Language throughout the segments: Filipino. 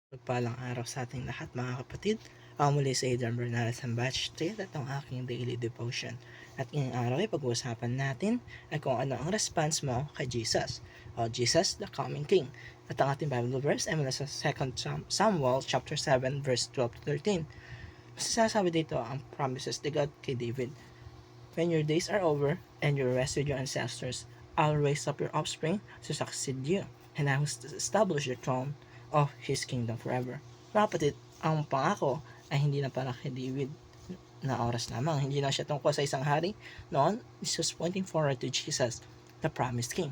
Pagpalang araw sa ating lahat mga kapatid. Ako muli si Adrian Bernales ng Batch 3 at ang aking daily devotion. At ngayong araw ay pag-uusapan natin ay kung ano ang response mo kay Jesus o Jesus the Coming King. At ang ating Bible verse ay mula sa 2 Samuel chapter 7 verse 12 to 13. Masasabi dito ang promises ni God kay David. When your days are over and you rest with your ancestors, I'll raise up your offspring to succeed you, and I will establish the throne of His kingdom forever. Mga kapatid, ang pangako ay hindi na para kay David na oras lamang. Hindi na siya tungkol sa isang hari. Noon, this was pointing forward to Jesus, the promised king.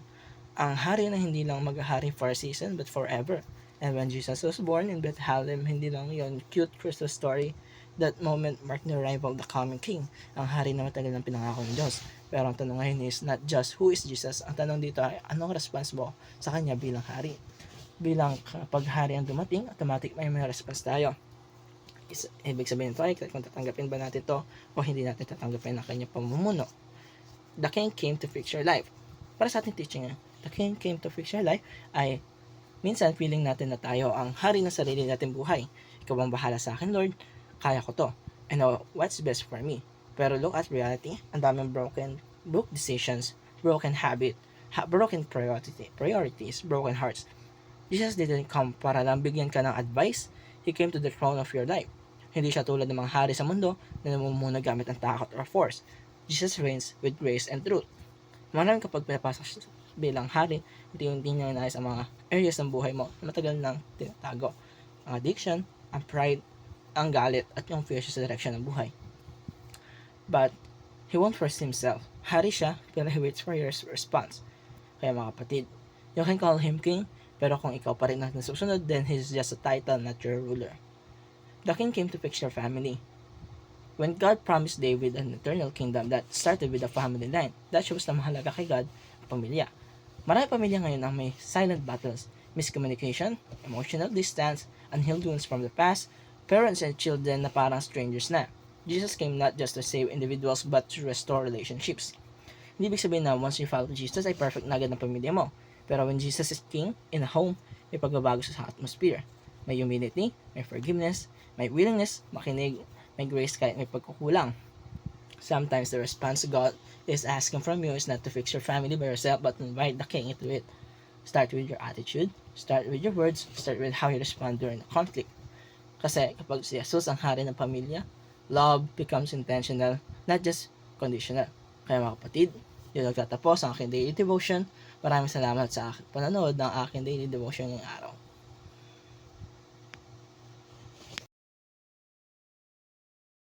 Ang hari na hindi lang maghahari for a season but forever. And when Jesus was born in Bethlehem, hindi lang yon cute Christmas story. That moment marked the arrival of the coming king, ang hari na matagal ng pinangako ng Diyos. Pero ang tanong ngayon is not just who is Jesus, ang tanong dito ay anong response mo sa kanya bilang hari. Bilang kapag hari ang dumating, automatic may response tayo. Ibig sabihin ito ay kung tatanggapin ba natin to o hindi natin tatanggapin ang kanyang pamumuno. The king came to fix your life. Para sa ating teaching, the king came to fix your life ay minsan feeling natin na tayo ang hari ng sarili natin buhay. Ikaw ang bahala sa akin, Lord. Kaya ko to. I know what's best for me. Pero look at reality, ang daming broken decisions, broken habit, broken priorities, broken hearts. Jesus didn't come para lang bigyan ka ng advice. He came to the throne of your life. Hindi siya tulad ng mga hari sa mundo na namumuna gamit ang takot or force. Jesus reigns with grace and truth. Maraming kapag pinapasok bilang hari, hindi niya inayos ang mga areas ng buhay mo na matagal nang tinatago. Ang addiction, ang pride, ang galit at yung fear sa direction ng buhay. But he won't force himself. Hari siya, pero he waits for your response. Kaya mga kapatid, you can call him king, pero kung ikaw pa rin ang nasusunod, then he's just a title, not your ruler. The king came to fix your family. When God promised David an eternal kingdom that started with a family line, that shows na mahalaga kay God ang pamilya. Marami pamilya ngayon ang may silent battles, miscommunication, emotional distance, unhealed wounds from the past, parents and children na parang strangers na. Jesus came not just to save individuals but to restore relationships. Hindi ibig sabihin na once you follow Jesus ay perfect na agad ng pamilya mo. Pero when Jesus is king in a home, may pagbabago sa atmosphere. May humility, may forgiveness, may willingness, makinig, may grace kahit may pagkukulang. Sometimes the response God is asking from you is not to fix your family by yourself but to invite the king into it. Start with your attitude, start with your words, start with how you respond during the conflict. Kasi kapag si Jesus ang hari ng pamilya, love becomes intentional, not just conditional. Kaya mga kapatid, yun nagtatapos ang aking daily devotion. Maraming salamat sa aking panonood ng aking daily devotion ngayong araw.